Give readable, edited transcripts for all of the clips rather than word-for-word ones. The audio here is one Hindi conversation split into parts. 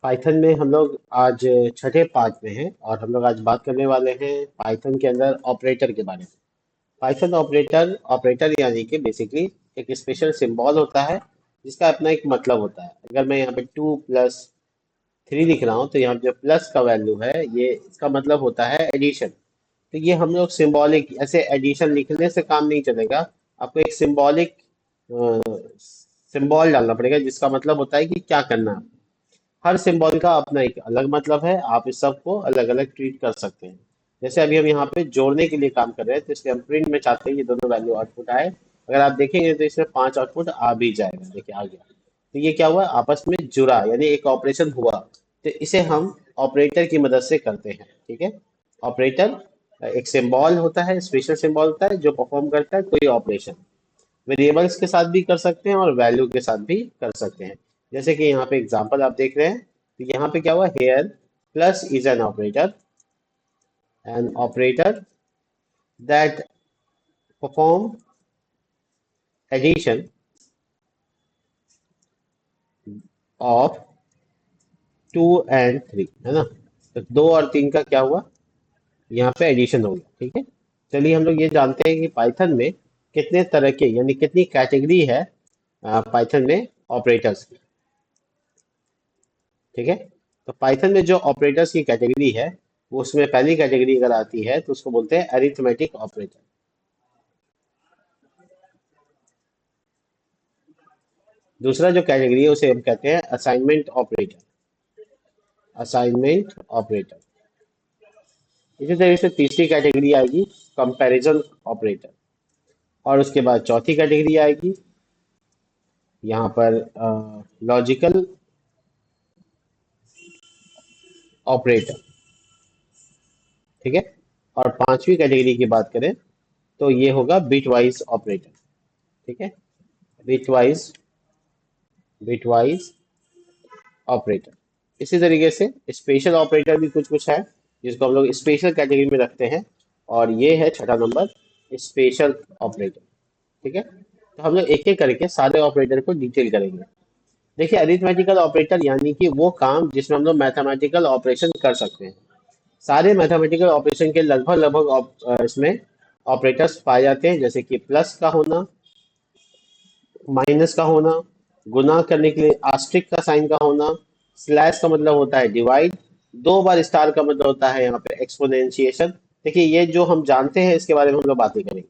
पाइथन में हम लोग आज छठे पार्ट में हैं और हम लोग आज बात करने वाले हैं पाइथन के अंदर ऑपरेटर के बारे में। पाइथन ऑपरेटर ऑपरेटर यानी कि बेसिकली एक स्पेशल सिंबल होता है जिसका अपना एक मतलब होता है। अगर मैं यहाँ पे 2+3 लिख रहा हूँ तो यहाँ पे जो प्लस का वैल्यू है ये इसका मतलब होता है एडिशन। तो ये हम लोग सिंबॉलिक ऐसे एडिशन लिखने से काम नहीं चलेगा। आपको एक सिंबॉलिक सिंबल डालना पड़ेगा जिसका मतलब होता है कि क्या करना है। हर सिंबल का अपना एक अलग मतलब है। आप इस सब को अलग अलग ट्रीट कर सकते हैं। जैसे अभी हम यहाँ पे जोड़ने के लिए काम कर रहे हैं तो इसलिए हम प्रिंट में चाहते हैं कि दोनों वैल्यू आउटपुट आए। अगर आप देखेंगे तो इसमें 5 आउटपुट आ भी जाएगा। देखिए आ गया। तो ये क्या हुआ, आपस में जुड़ा यानी एक ऑपरेशन हुआ। तो इसे हम ऑपरेटर की मदद से करते हैं। ठीक है। ऑपरेटर एक सिंबल होता है, स्पेशल सिंबल होता है जो परफॉर्म करता है कोई ऑपरेशन। वेरिएबल्स के साथ भी कर सकते हैं और वैल्यू के साथ भी कर सकते हैं। जैसे कि यहाँ पे एग्जांपल आप देख रहे हैं तो यहाँ पे क्या हुआ, here plus is an operator that perform addition of 2 and 3, है ना। तो 2 और 3 का क्या हुआ, यहाँ पे एडिशन हो गया। ठीक है। चलिए हम लोग ये जानते हैं कि पाइथन में कितने तरह के यानी कितनी कैटेगरी है पाइथन में ऑपरेटर्स की। ठीक है। तो पाइथन में जो ऑपरेटर्स की कैटेगरी है वो उसमें पहली कैटेगरी अगर आती है तो उसको बोलते हैं अरिथमेटिक ऑपरेटर। दूसरा जो कैटेगरी है उसे हम कहते हैं असाइनमेंट ऑपरेटर। Assignment operator. इसी तरीके से तीसरी कैटेगरी आएगी कंपैरिजन ऑपरेटर। और उसके बाद चौथी कैटेगरी आएगी यहाँ पर लॉजिकल ऑपरेटर। ठीक है। और पांचवी कैटेगरी की बात करें तो ये होगा बिटवाइज ऑपरेटर। ठीक है। Bitwise bitwise operator. इसी तरीके से स्पेशल ऑपरेटर भी कुछ कुछ है जिसको हम लोग स्पेशल कैटेगरी में रखते हैं। और ये है छठा नंबर, स्पेशल ऑपरेटर। ठीक है। तो हम लोग एक एक करके सारे ऑपरेटर को डिटेल करेंगे। देखिए अरिथमेटिकल ऑपरेटर यानी कि वो काम जिसमें हम लोग मैथमेटिकल ऑपरेशन कर सकते हैं। सारे मैथमेटिकल ऑपरेशन के लगभग लगभग इसमें ऑपरेटर्स पाए जाते हैं, जैसे कि प्लस का होना, माइनस का होना, गुना करने के लिए आस्ट्रिक का साइन का होना, स्लैश का मतलब होता है डिवाइड, 2 बार स्टार का मतलब होता है यहाँ पे एक्सपोनेंशिएशन। देखिए ये जो हम जानते हैं इसके बारे में हम लोग बातें करेंगे।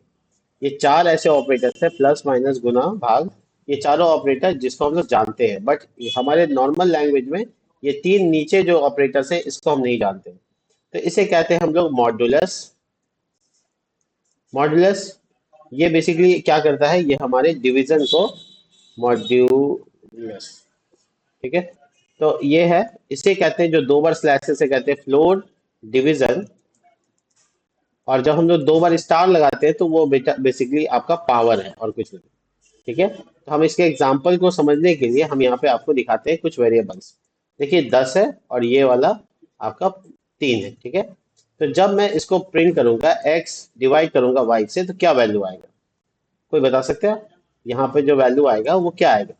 ये चार ऐसे ऑपरेटर्स है, प्लस माइनस गुना भाग। ये चारों ऑपरेटर जिसको हम लोग जानते हैं, बट हमारे नॉर्मल लैंग्वेज में ये तीन नीचे जो ऑपरेटर्स है इसको हम नहीं जानते। तो इसे कहते हैं हम लोग मॉड्यूलस। मॉड्यूलस ये बेसिकली क्या करता है, ये हमारे डिवीजन को मॉड्यूलस। ठीक है। तो ये है, इसे कहते हैं जो 2 बार स्लैश से कहते हैं फ्लोर डिवीजन। और जब हम लोग 2 बार स्टार लगाते हैं तो वो बेटा बेसिकली आपका पावर है और कुछ नहीं। ठीक है। तो हम इसके एग्जाम्पल को समझने के लिए हम यहाँ पे आपको दिखाते हैं कुछ वेरिएबल्स। देखिए 10 है और ये वाला आपका 3 है। ठीक है। तो जब मैं इसको प्रिंट करूंगा x डिवाइड करूंगा y से तो क्या वैल्यू आएगा, कोई बता सकते हैं? यहाँ पे जो वैल्यू आएगा वो क्या आएगा?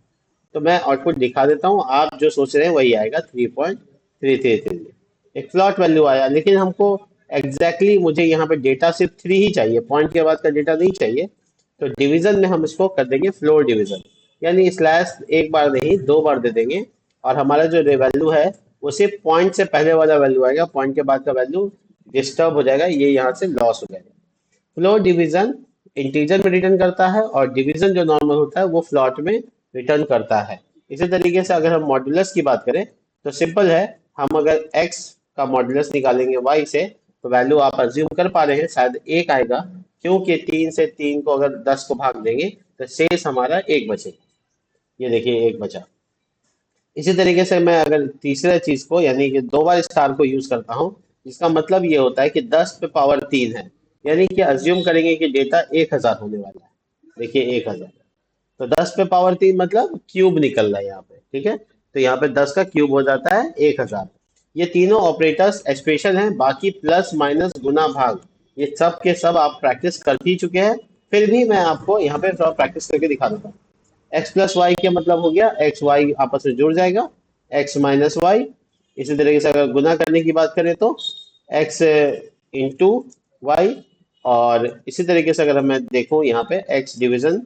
तो मैं आउटपुट दिखा देता हूँ, आप जो सोच रहे हैं वही आएगा 3.333। एक फ्लॉट वैल्यू आया, लेकिन हमको मुझे यहाँ पे डेटा सिर्फ 3 ही चाहिए, पॉइंट के बाद का डेटा नहीं चाहिए। तो डिवीजन में हम इसको कर देंगे फ्लोर डिवीजन, यानी स्लैश एक बार नहीं 2 बार दे देंगे। और हमारा जो वैल्यू है वो सिर्फ पॉइंट से पहले वाला वैल्यू आएगा, पॉइंट के बाद का वैल्यू डिस्टर्ब हो जाएगा, ये यहाँ से लॉस हो जाएगा। फ्लोट डिवीजन इंटीजर में रिटर्न करता है और डिवीजन जो नॉर्मल होता है वो फ्लॉट में रिटर्न करता है। इसी तरीके से अगर हम मॉड्यूलस की बात करें तो सिंपल है, हम अगर x का मॉड्यूलस निकालेंगे y से तो वैल्यू आप अज्यूम कर पा रहे हैं शायद 1 आएगा, क्योंकि 3 से 3 को अगर 10 को भाग देंगे तो शेष हमारा 1 बचेगा। ये देखिए 1 बचा। इसी तरीके से मैं अगर तीसरे चीज को यानी कि 2 बार स्टार को यूज करता हूँ, जिसका मतलब ये होता है कि 10 पे पावर 3 है, यानी कि अज्यूम करेंगे कि डेटा 1000 होने वाला है। देखिए 1000, तो 10 पे पावर 3 मतलब क्यूब निकल रहा है यहाँ पे। ठीक है। तो यहाँ पे 10 का क्यूब हो जाता है 1000। ये तीनों ऑपरेटर्स एक्सप्रेशन है, बाकी प्लस माइनस गुना भाग ये सब के सब आप प्रैक्टिस कर ही चुके हैं। फिर भी मैं आपको यहाँ पे थोड़ा प्रैक्टिस करके दिखा देता हूँ। एक्स प्लस वाई क्या मतलब हो गया, एक्स वाई आपस में जुड़ जाएगा, एक्स माइनस वाई इसी तरीके से अगर गुना करने की बात करें तो x इंटू वाई, और इसी तरीके से अगर मैं देखूं यहाँ पे x डिवीजन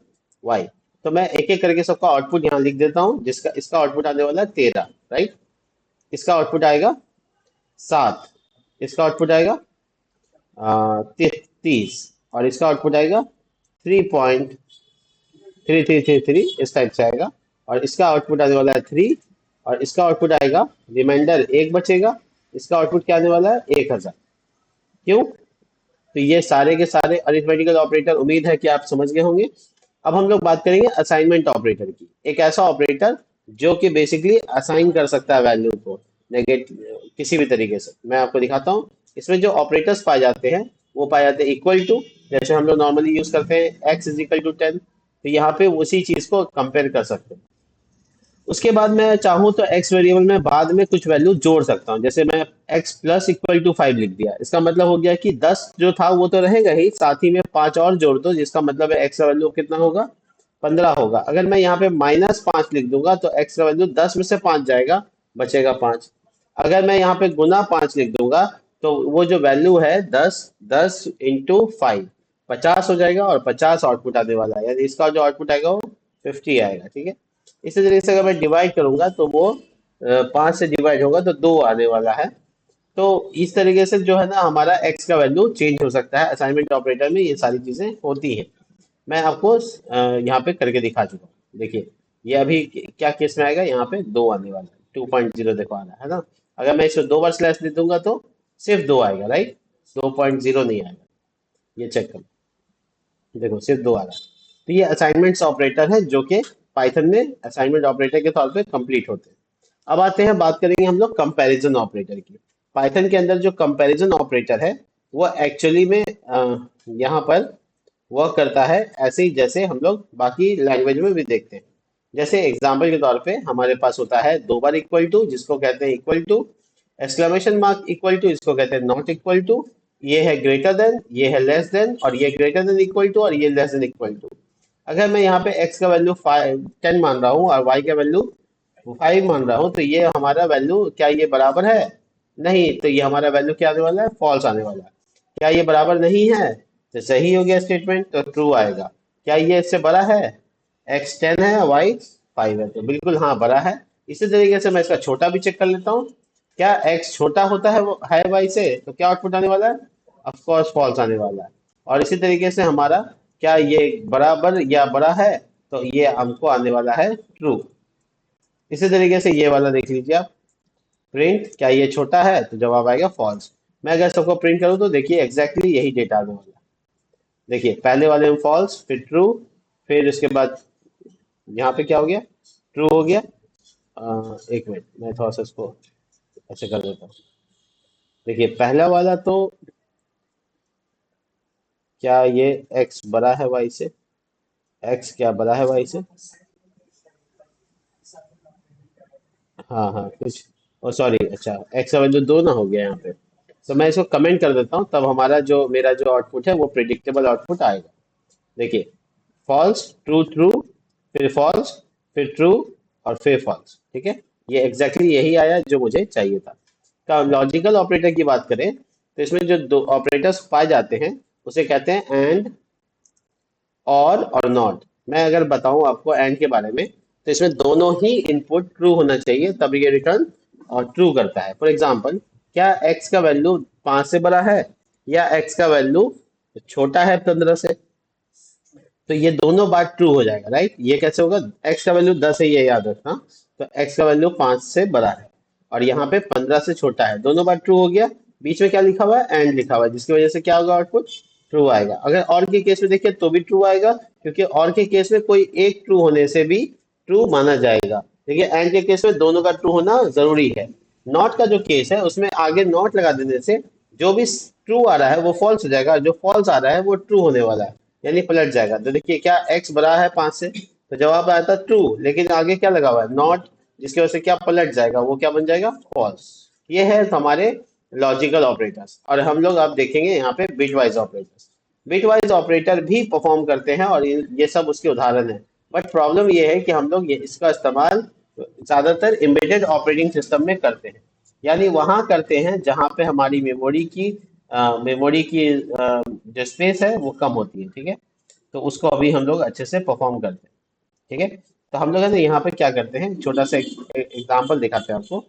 y। तो मैं एक एक करके सबका आउटपुट यहाँ लिख देता हूँ, जिसका इसका आउटपुट आने वाला है 13, राइट। इसका आउटपुट आएगा 7, इसका आउटपुट आएगा 30, और इसका आउटपुट आएगा 3.3333, इस टाइप से आएगा। और इसका आउटपुट आने वाला है 3, और इसका आउटपुट आएगा, रिमाइंडर 1 बचेगा। इसका आउटपुट क्या आने वाला है 1000। क्यों? तो ये सारे के सारे अरिथमेटिकल ऑपरेटर उम्मीद है कि आप समझ गए होंगे। अब हम लोग बात करेंगे असाइनमेंट ऑपरेटर की, एक ऐसा ऑपरेटर जो कि बेसिकली असाइन कर सकता है वैल्यू को नेगेटिव किसी भी तरीके से। मैं आपको दिखाता हूँ। इसमें जो ऑपरेटर्स पाए जाते हैं वो पाए जाते हैं इक्वल टू, जैसे हम लोग नॉर्मली यूज करते हैं x इज इक्वल टू 10, तो यहाँ पे उसी चीज को कंपेयर कर सकते हैं। उसके बाद मैं चाहूँ तो x वेरिएबल में बाद में कुछ वैल्यू जोड़ सकता हूँ, जैसे मैं x प्लस इक्वल टू 5 लिख दिया। इसका मतलब हो गया कि 10 जो था वो तो रहेगा ही, साथ ही में 5 और जोड़ दो, जिसका मतलब है x का वैल्यू कितना होगा, 15 होगा। अगर मैं यहाँ पे -5 लिख दूंगा तो x का वैल्यू 10 में से 5 जाएगा, बचेगा 5। अगर मैं यहाँ पे गुना 5 लिख दूंगा तो वो जो वैल्यू है 10 इंटू 5 50 हो जाएगा, और 50 आउटपुट आने वाला है, यानी इसका जो आउटपुट आएगा वो 50 आएगा, ठीक है। इसी तरीके से अगर मैं डिवाइड करूंगा तो वो 5 से डिवाइड होगा तो 2 आने वाला है। तो इस तरीके से जो है ना हमारा x का वैल्यू चेंज हो सकता है। असाइनमेंट ऑपरेटर में ये सारी चीजें होती हैं। मैं आपको यहाँ पे करके दिखा चुका हूँ। देखिए ये अभी क्या केस में आएगा, यहाँ पे 2 आने वाला है, 2.0 देखो आ रहा है ना। अगर मैं इसको 2 बार स्लैश दे दूंगा तो सिर्फ 2 आएगा, राइट, 2.0 नहीं आएगा। ये चेक करो, देखो सिर्फ 2 आ रहा है। तो ये असाइनमेंट्स ऑपरेटर है जो कि पाइथन में असाइनमेंट ऑपरेटर के तौर पे कंप्लीट होते हैं। अब आते हैं, बात करेंगे हम लोग कंपैरिजन ऑपरेटर की। पाइथन के अंदर जो कंपैरिजन ऑपरेटर है वो एक्चुअली में यहाँ पर वर्क करता है ऐसे ही जैसे हम लोग बाकी लैंग्वेज में भी देखते हैं। जैसे एग्जाम्पल के तौर पे हमारे पास होता है 2 बार इक्वल टू, जिसको कहते हैं equal to, exclamation mark equal to, इसको कहते हैं नॉट इक्वल टू, ये है ग्रेटर देन, ये है लेस देन, और ये ग्रेटर देन इक्वल टू, और ये लेस देन इक्वल टू। अगर मैं यहाँ पे x का वैल्यू 10 मान रहा हूँ और y का वैल्यू 5 मान रहा हूँ, तो ये हमारा वैल्यू क्या ये बराबर है? नहीं, तो ये हमारा वैल्यू क्या आने वाला है, फॉल्स आने वाला है। क्या ये बराबर नहीं है? तो सही हो गया स्टेटमेंट, तो ट्रू आएगा। क्या ये इससे बड़ा है? x 10 है, y 5 है, तो बिल्कुल हाँ बड़ा है। इसी तरीके से मैं इसका छोटा भी चेक कर लेता हूँ। क्या x छोटा होता है वो है y से, तो क्या आउटपुट आने वाला है? ऑफ कोर्स फॉल्स आने वाला है। और इसी तरीके से हमारा क्या ये बराबर या बड़ा है, तो ये हमको आने वाला है ट्रू। इसी तरीके से ये वाला देख लीजिए आप, प्रिंट क्या ये छोटा है, तो जवाब आएगा फॉल्स। मैं अगर सबको प्रिंट करूँ तो देखिए एग्जैक्टली यही डेटा आने वाला है। देखिए पहले वाले में फॉल्स, फिर ट्रू, फिर उसके बाद यहाँ पे क्या हो गया, ट्रू हो गया। एक मिनट मैं थोड़ा सा इसको ऐसे कर देता हूँ। देखिए पहला वाला तो क्या ये x बड़ा है y से, x क्या बड़ा है y से, हाँ हाँ कुछ, ओ सॉरी, अच्छा x का वैल्यू 2 ना हो गया यहाँ पे। तो मैं इसको कमेंट कर देता हूँ, तब हमारा जो मेरा जो आउटपुट है वो प्रिडिक्टेबल आउटपुट आएगा। देखिए फॉल्स, ट्रू ट्रू, फिर फॉल्स, फिर ट्रू, और फिर फॉल्स, ठीक है। ये एग्जैक्टली यही आया जो मुझे चाहिए था। का लॉजिकल ऑपरेटर की बात करें तो इसमें जो दो ऑपरेटर्स पाए जाते हैं उसे कहते हैं एंड, और नॉट। मैं अगर बताऊं आपको एंड के बारे में, तो इसमें दोनों ही इनपुट ट्रू होना चाहिए, तब ये रिटर्न और ट्रू करता है। फॉर एग्जांपल, क्या x का वैल्यू 5 से बड़ा है, या x का वैल्यू छोटा है 15 से, तो ये दोनों बात ट्रू हो जाएगा, राइट। ये कैसे होगा, x का वैल्यू 10 है ये याद रखना, तो x का वैल्यू 5 से बड़ा है, और यहाँ पे 15 से छोटा है, दोनों बात ट्रू हो गया। बीच में क्या लिखा हुआ है, एंड लिखा हुआ है, जिसकी वजह से क्या होगा, आउटपुट ट्रू आएगा। अगर और के केस में देखिए तो भी ट्रू आएगा, क्योंकि और के केस में कोई एक ट्रू होने से भी ट्रू माना जाएगा। देखिए एंड के केस में दोनों का ट्रू होना जरूरी है। नॉट का जो केस है उसमें आगे नॉट लगा देने से जो भी ट्रू आ रहा है वो फॉल्स हो जाएगा, जो फॉल्स आ रहा है वो ट्रू होने वाला है, यानी पलट जाएगा। तो देखिए क्या x बड़ा है 5 से, तो जवाब आया था ट्रू, लेकिन आगे क्या लगा हुआ है, नॉट, जिसकी वजह से क्या पलट जाएगा, वो क्या बन जाएगा, फॉल्स। ये है हमारे लॉजिकल ऑपरेटर्स। और हम लोग अब देखेंगे यहाँ पे बिटवाइज ऑपरेटर्स। बिटवाइज ऑपरेटर भी परफॉर्म करते हैं, और ये सब उसके उदाहरण है। बट प्रॉब्लम ये है कि हम लोग इसका इस्तेमाल ज्यादातर एम्बेडेड ऑपरेटिंग सिस्टम में करते हैं। यानी वहां करते हैं जहां पे हमारी मेमोरी की जो स्पेस है वो कम होती है, ठीक है। तो उसको अभी हम लोग अच्छे से परफॉर्म करते हैं, ठीक है। तो हम लोग है ना यहाँ पे क्या करते हैं, छोटा सा एग्जाम्पल दिखाते हैं आपको।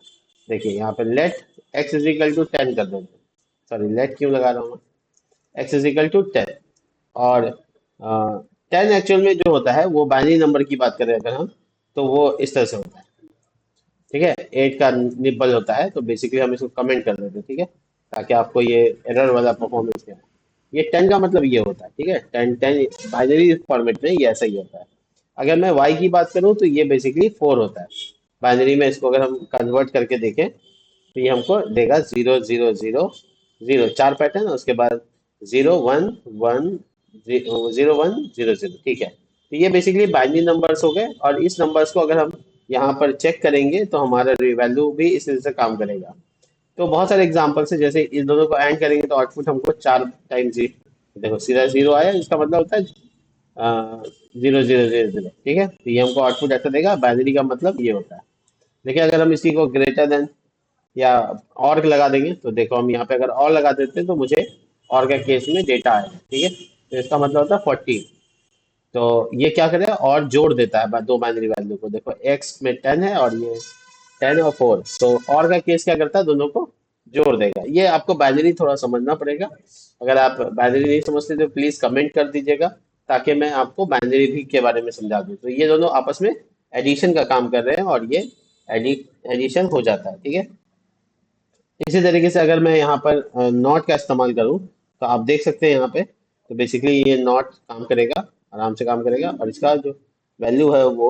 देखिए यहाँ पे let X is equal to 10 कर देते हैं। सॉरी, लेट क्यों लगा रहा हूँ मैं, एक्स इज इक्वल टू 10। और 10 एक्चुअल में जो होता है वो बाइनरी नंबर की बात करें अगर हम, तो वो इस तरह से होता है, ठीक है। 8 का निबल होता है, तो बेसिकली हम इसको कमेंट कर देते हैं, ठीक है, ताकि आपको ये एरर वाला परफॉर्मेंस क्या है। ये 10 का मतलब ये होता है, ठीक है, 10 10 बाइनरी फॉर्मेट में ये ऐसा ही होता है। अगर मैं y की बात करूं तो ये बेसिकली 4 होता है बाइनरी में। इसको अगर हम कन्वर्ट करके देखें तो ये हमको देगा 0 0 0 0, 4 पैटर्न, उसके बाद 0 1 1 0 1 0 0, ठीक है। तो ये बेसिकली बाइनरी नंबर्स हो गए, और इस नंबर्स को अगर हम यहाँ पर चेक करेंगे तो हमारा वैल्यू भी इस तरह से काम करेगा। तो बहुत सारे एग्जांपल्स है, जैसे इस दोनों को ऐड करेंगे तो आउटपुट हमको 4 टाइम्स देखो सीधा 0 आया, इसका मतलब होता है 0 0 0 0, ठीक है। तो ये हमको आउटपुट ऐसा देगा, बाइनरी का मतलब ये होता है। देखिए अगर हम इसी को ग्रेटर देन या और लगा देंगे तो देखो, हम यहाँ पे अगर और लगा देते हैं तो मुझे और का केस में डेटा आएगा, ठीक है। तो इसका मतलब होता है 14। तो ये क्या करेगा, और जोड़ देता है दो बाइनरी वैल्यू को। देखो एक्स में 10 है और ये 10 और 4, तो और का केस क्या करता है, दोनों को जोड़ देगा। ये आपको बाइनरी थोड़ा समझना पड़ेगा। अगर आप बाइनरी नहीं समझते तो प्लीज कमेंट कर दीजिएगा, ताकि मैं आपको बाइनरी भी के बारे में समझा दूं। तो ये दोनों आपस में एडिशन का काम कर रहे हैं, और ये एडिशन हो जाता है, ठीक है। इसी तरीके से अगर मैं यहाँ पर नॉट का इस्तेमाल करूँ तो आप देख सकते हैं यहाँ पे, तो बेसिकली ये नॉट काम करेगा, आराम से काम करेगा, और इसका जो वैल्यू है वो,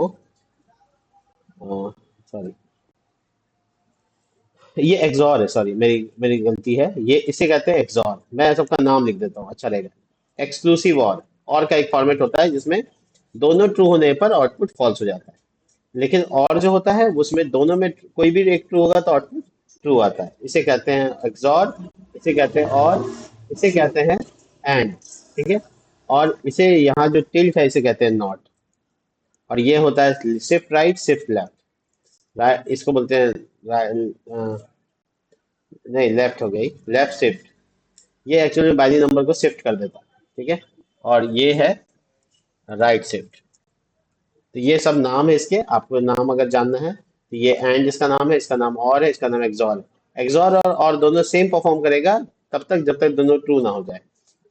सॉरी, ये एक्सॉर है, सॉरी मेरी मेरी गलती है, ये इसे कहते हैं एक्सॉर। मैं सबका नाम लिख देता हूँ, अच्छा रहेगा। एक्सक्लूसिव और का एक फॉर्मेट होता है जिसमें दोनों ट्रू होने पर आउटपुट फॉल्स हो जाता है। लेकिन और जो होता है उसमें दोनों में कोई भी एक ट्रू होगा तो आउटपुट ट्रू आता है। इसे कहते हैं एक्सॉर, इसे कहते हैं और, इसे कहते हैं एंड, ठीक है। और इसे यहाँ जो टिल्ट है इसे कहते हैं नॉट। और ये होता है shift right shift left. Right इसको बोलते हैं नहीं, लेफ्ट हो गई, लेफ्ट शिफ्ट। ये एक्चुअली बाइनरी नंबर को शिफ्ट कर देता है, ठीक है। और ये है राइट शिफ्ट। तो ये सब नाम है इसके, आपको नाम अगर जानना है तो ये एंड इसका नाम है, इसका नाम और है, इसका नाम एक्सॉर है। एक्सॉर और दोनों सेम परफॉर्म करेगा तब तक जब तक दोनों ट्रू ना हो जाए।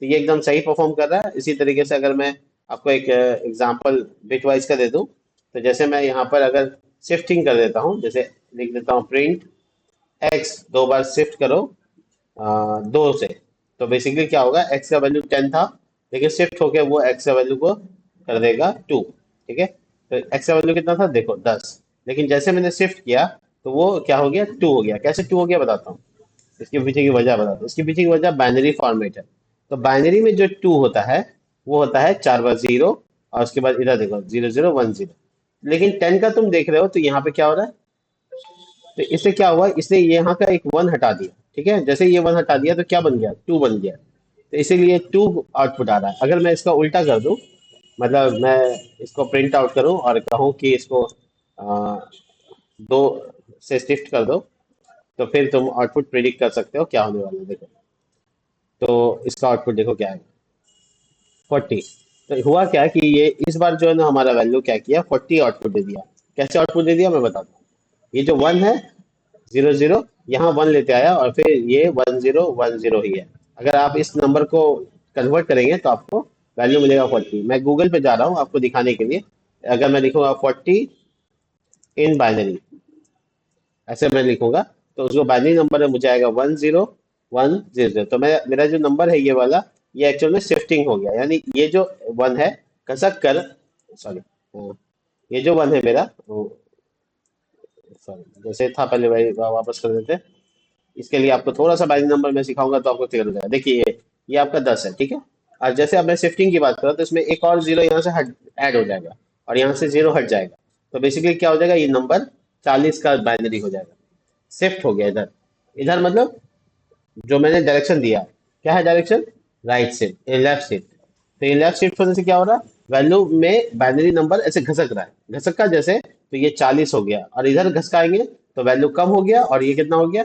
तो ये एकदम सही परफॉर्म कर रहा है। इसी तरीके से अगर मैं आपको एक एग्जांपल बिट वाइज का दे दूं, तो जैसे मैं यहाँ पर अगर शिफ्टिंग कर देता हूँ, जैसे लिख देता हूँ प्रिंट एक्स, दो बार शिफ्ट करो 2 से, तो बेसिकली क्या होगा, एक्स का वैल्यू 10 था, लेकिन शिफ्ट होकर वो एक्स का वैल्यू को कर देगा 2, ठीक है। तो एक्स का वैल्यू कितना था, देखो 10, लेकिन जैसे मैंने शिफ्ट किया तो वो क्या हो गया, 2 हो गया। कैसे 2 हो गया बताता हूँ, इसके पीछे की वजह बताता हूँ। इसके पीछे की वजह बाइनरी फॉर्मेट है। तो बाइनरी में जो 2 होता है वो होता है 4 बार 0, और उसके बाद इधर देखो 0 0 1 0। लेकिन 10 का तुम देख रहे हो तो यहाँ पे क्या हो रहा है, तो इससे क्या हुआ, इसने यहाँ का एक 1 हटा दिया, ठीक है। जैसे ये 1 हटा दिया तो क्या बन गया, 2 बन गया। तो इसीलिए 2 आउटपुट आ रहा है। अगर मैं इसका उल्टा कर दूं, मतलब मैं इसको प्रिंट आउट करूं और कहूं कि इसको 2 से शिफ्ट कर दो, तो फिर तुम आउटपुट प्रिडिक्ट कर सकते हो क्या होने वाला है, देखो। तो इसका आउटपुट देखो क्या है, 40। तो हुआ क्या कि ये इस बार जो है ना हमारा वैल्यू क्या किया, 40 आउटपुट दे दिया। कैसे आउटपुट दे दिया मैं बताता हूँ। ये जो 1 है, 0 0, यहाँ 1 लेते आया, और फिर ये 1010 ही है। अगर आप इस नंबर को कन्वर्ट करेंगे तो आपको वैल्यू मिलेगा 40। मैं गूगल पे जा रहा हूँ आपको दिखाने के लिए। अगर मैं लिखूंगा 40 इन बाइनरी, ऐसे मैं लिखूंगा, तो उसको बाइनरी नंबर में मुझे आएगा 10 1 0 0। तो मैं, मेरा जो नंबर है ये वाला, ये एक्चुअल में शिफ्टिंग हो गया, यानी ये जो 1 है खसक कर, सॉरी, ये जो 1 है मेरा, सॉरी जैसे था पहले वही वापस कर देते हैं। इसके लिए आपको थोड़ा सा बाइनरी नंबर में सिखाऊंगा तो आपको क्लियर हो जाएगा। देखिए ये आपका 10 है, ठीक है। और जैसे अब मैं शिफ्टिंग की बात करूँ तो इसमें एक और 0 यहाँ से हट ऐड हो जाएगा, और यहाँ से 0 हट जाएगा। तो बेसिकली क्या हो जाएगा, ये नंबर 40 का बाइनरी हो जाएगा। शिफ्ट हो गया इधर, इधर मतलब जो मैंने डायरेक्शन दिया, क्या है direction, right shift, left shift. तो ये लेफ्ट शिफ्ट होने से क्या हो रहा है, वैल्यू में बाइनरी नंबर ऐसे घसक रहा है, घसका जैसे, तो ये 40 हो गया, और इधर घसकाएंगे तो वैल्यू कम हो गया, और ये कितना हो गया,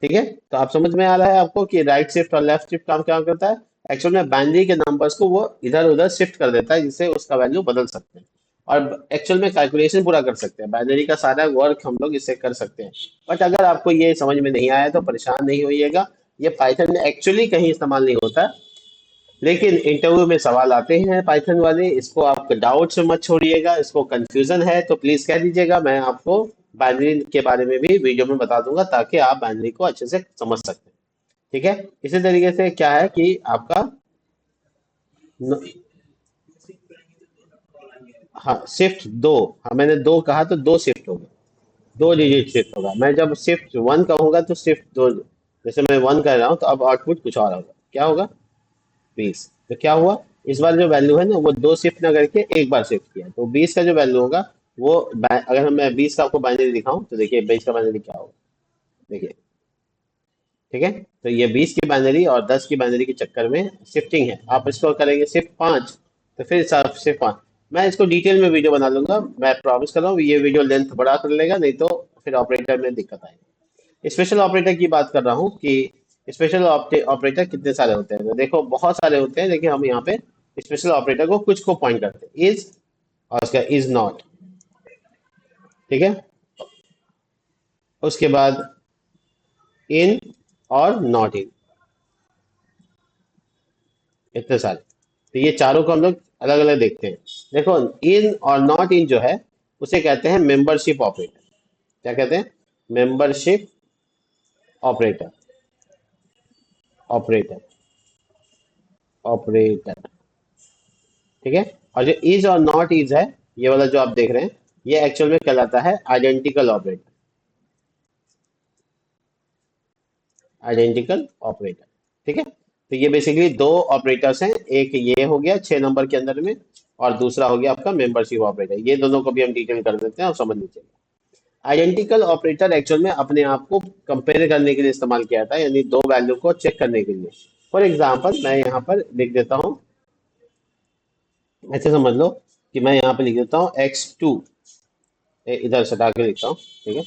ठीक है, तो आप समझ में आ रहा है आपको कि राइट शिफ्ट और लेफ्ट शिफ्ट काम क्या करता है। एक्चुअल में बाइनरी के नंबर्स को वो इधर उधर शिफ्ट कर देता है, जिससे उसका वैल्यू बदल सकते हैं और एक्चुअल में कैलकुलेशन पूरा कर सकते हैं। बाइनरी का सारा वर्क हम लोग इससे कर सकते हैं। बट अगर आपको ये समझ में नहीं आया तो परेशान नहीं होइएगा, ये पाइथन में एक्चुअली कहीं इस्तेमाल नहीं होता, लेकिन इंटरव्यू में सवाल आते हैं पाइथन वाले। इसको आप डाउट से मत छोड़िएगा, इसको कंफ्यूजन है तो प्लीज कह दीजिएगा, मैं आपको बाइनरी के बारे में भी वीडियो में बता दूंगा ताकि आप बाइनरी को अच्छे से समझ सकते हैं। ठीक है, इसी तरीके से क्या है कि आपका न, हाँ शिफ्ट दो, हाँ मैंने दो कहा तो दो शिफ्ट होगा, दो डिजिट शिफ्ट होगा। मैं जब शिफ्ट वन कहूंगा तो शिफ्ट दो, जैसे मैं वन कर रहा हूँ तो अब आउटपुट कुछ और होगा, क्या होगा 20। तो क्या हुआ, इस बार जो वैल्यू है ना वो दो शिफ्ट ना करके एक बार शिफ्ट किया, तो 20 का जो वैल्यू होगा वो अगर मैं 20 का आपको बाइनरी दिखाऊं तो देखिए 20 का बाइनरी क्या होगा, देखिए। ठीक है, तो ये 20 की बाइनरी और 10 की बाइनरी के चक्कर में शिफ्टिंग है। आप इसको करेंगे सिर्फ 5, तो फिर सिर्फ 5। मैं इसको डिटेल में वीडियो बना लूंगा, मैं प्रॉमिस कर रहा हूँ, ये वीडियो लेंथ बड़ा कर लेगा, नहीं तो फिर ऑपरेटर में दिक्कत आएगी। स्पेशल ऑपरेटर की बात कर रहा हूँ कि स्पेशल ऑपरेटर कितने सारे होते हैं, तो देखो बहुत सारे होते हैं, लेकिन हम यहाँ पे स्पेशल ऑपरेटर को कुछ को पॉइंट करते हैं, इज और उसका इज नॉट। ठीक है, उसके बाद इन और नॉट इन, इतने सारे। तो ये चारों को हम लोग अलग अलग देखते हैं। देखो इन और नॉट इन जो है उसे कहते हैं मेंबरशिप ऑपरेटर। क्या कहते हैं, मेंबरशिप ऑपरेटर, ऑपरेटर, ऑपरेटर। ठीक है, और जो इज और नॉट इज है, ये वाला जो आप देख रहे हैं, ये एक्चुअल में कहलाता है आइडेंटिकल ऑपरेटर, आइडेंटिकल ऑपरेटर। ठीक है, तो ये बेसिकली दो ऑपरेटर्स हैं, एक ये हो गया 6 नंबर के अंदर में, और दूसरा हो गया आपका मेंबरशिप ऑपरेटर। ये दोनों को भी हम डिटेल कर देते हैं और समझ लीजिए। आइडेंटिकल ऑपरेटर एक्चुअल में अपने आप को कंपेयर करने के लिए इस्तेमाल किया था, यानी दो वैल्यू को चेक करने के लिए। फॉर एग्जाम्पल मैं यहाँ पर लिख देता हूँ, ऐसे समझ लो कि मैं यहाँ पे लिख देता हूँ x2, इधर सटा के लिखता हूँ। ठीक है,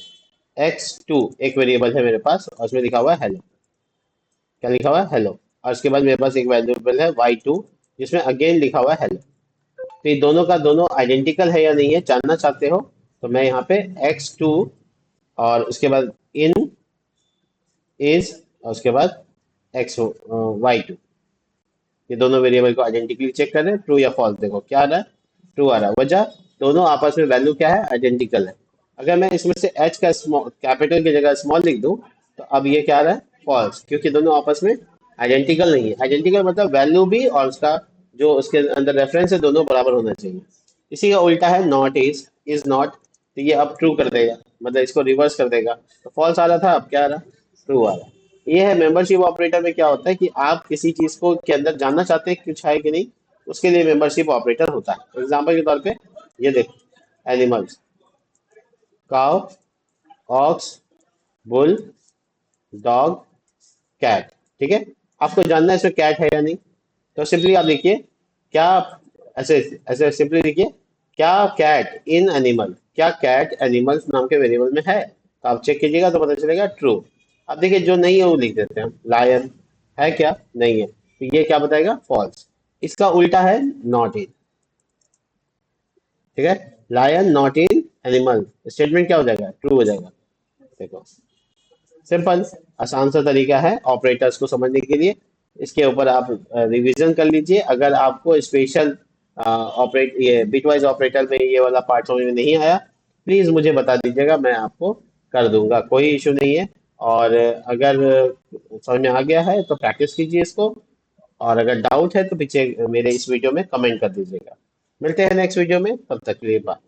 x2 एक वेरिएबल है मेरे पास और उसमें लिखा हुआ है हेलो। क्या लिखा हुआ है, हेलो। और उसके बाद मेरे पास एक वेरिएबल है y2 जिसमें अगेन लिखा हुआ है हेलो। तो ये दोनों का दोनों आइडेंटिकल है या नहीं है जानना चाहते हो, तो मैं यहाँ पे x2 और उसके बाद इन इज और उसके बाद एक्स y2, ये दोनों वेरिएबल को आइडेंटिकली चेक कर रहे हैं, ट्रू या फॉल्स। देखो क्या आ रहा है, ट्रू आ रहा है। वजह, दोनों आपस में वैल्यू क्या है, आइडेंटिकल है। अगर मैं इसमें से h का स्मॉल कैपिटल की जगह स्मॉल लिख दूं तो अब ये क्या आ रहा है, फॉल्स, क्योंकि दोनों आपस में आइडेंटिकल नहीं है। आइडेंटिकल मतलब वैल्यू भी और उसका जो उसके अंदर रेफरेंस है दोनों बराबर होना चाहिए। इसी का उल्टा है नॉट इज नॉट, तो ये अब ट्रू कर देगा, मतलब इसको रिवर्स कर देगा। तो फॉल्स आ रहा था, अब क्या आ रहा, ट्रू आ रहा है। ये है मेंबरशिप ऑपरेटर में क्या होता है कि आप किसी चीज को के अंदर जानना चाहते हैं कुछ है कि नहीं, उसके लिए मेंबरशिप ऑपरेटर होता है। एग्जांपल के तौर पे ये देखो, animals, cow, ox, bull, dog, cat. ठीक है, आपको जानना है इसमें कैट है या नहीं, तो सिंपली आप लिखिए क्या, ऐसे ऐसे सिंपली लिखिए क्या कैट इन एनिमल, क्या कैट एनिमल्स नाम के वेरिएबल में है, तो आप चेक कीजिएगा तो पता चलेगा ट्रू। अब देखिए जो नहीं है वो लिख देते हैं हम, लायन है क्या, नहीं है, तो ये क्या बताएगा, फॉल्स। इसका उल्टा है नॉट इन। ठीक है, lion not in animal, statement क्या हो जाएगा, ट्रू हो जाएगा। देखो सिंपल, आसान सा तरीका है ऑपरेटर्स को समझने के लिए। इसके ऊपर आप रिवीजन कर लीजिए। अगर आपको स्पेशल ऑपरेट ये बिटवाइज ऑपरेटर में ये वाला पार्ट समझ में नहीं आया, प्लीज मुझे बता दीजिएगा, मैं आपको कर दूंगा, कोई इशू नहीं है। और अगर समझ में आ गया है तो प्रैक्टिस कीजिए इसको, और अगर डाउट है तो पीछे मेरे इस वीडियो में कमेंट कर दीजिएगा। मिलते हैं नेक्स्ट वीडियो में, तब तक के लिए बाय।